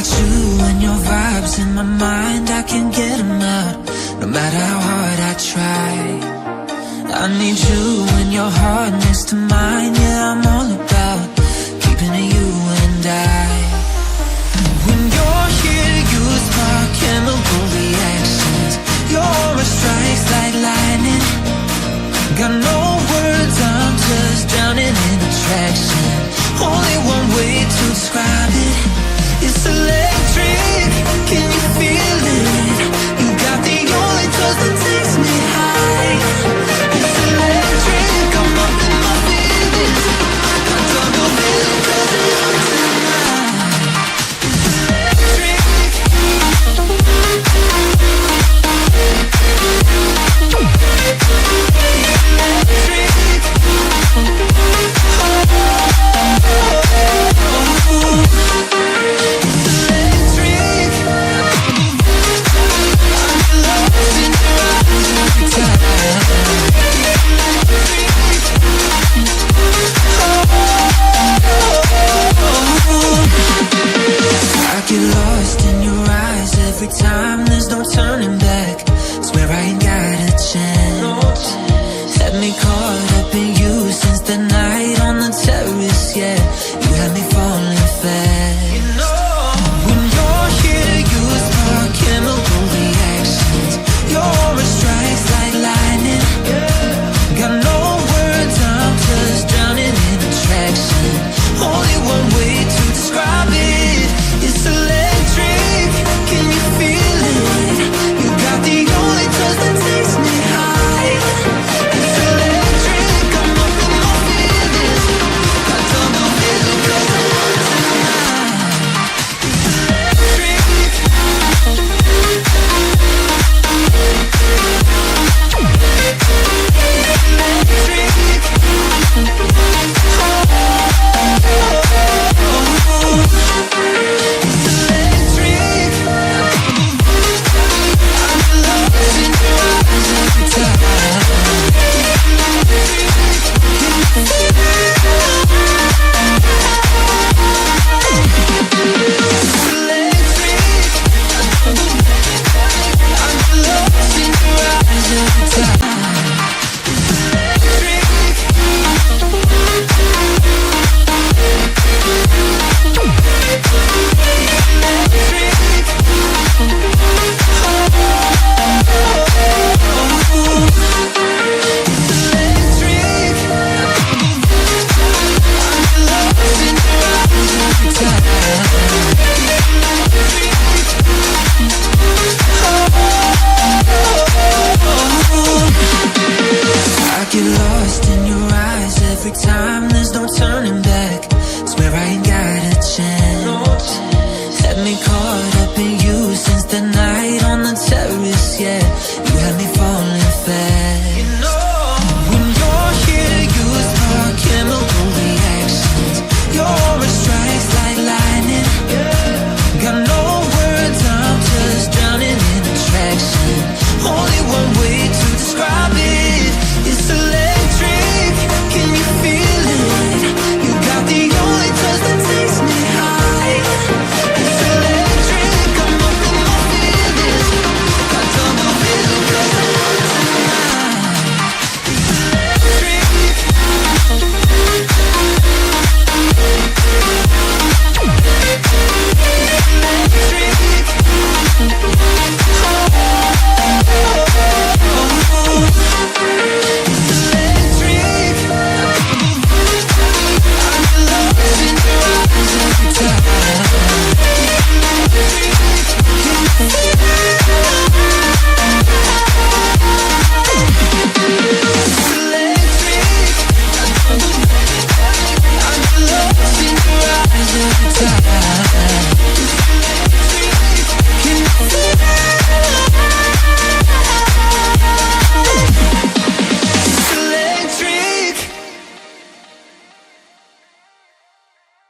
got you and your vibes in my mind, I can't get them out, no matter how hard I try. I need you and your heart next to mine, yeah, I'm all about keeping it you and I. When you're here, you spark chemical reactions. Your aura strikes like lightning. Got no words, I'm just drowning in attraction. Only one way to describe it. It's electric, can you feel it? You got the only touch that takes me high.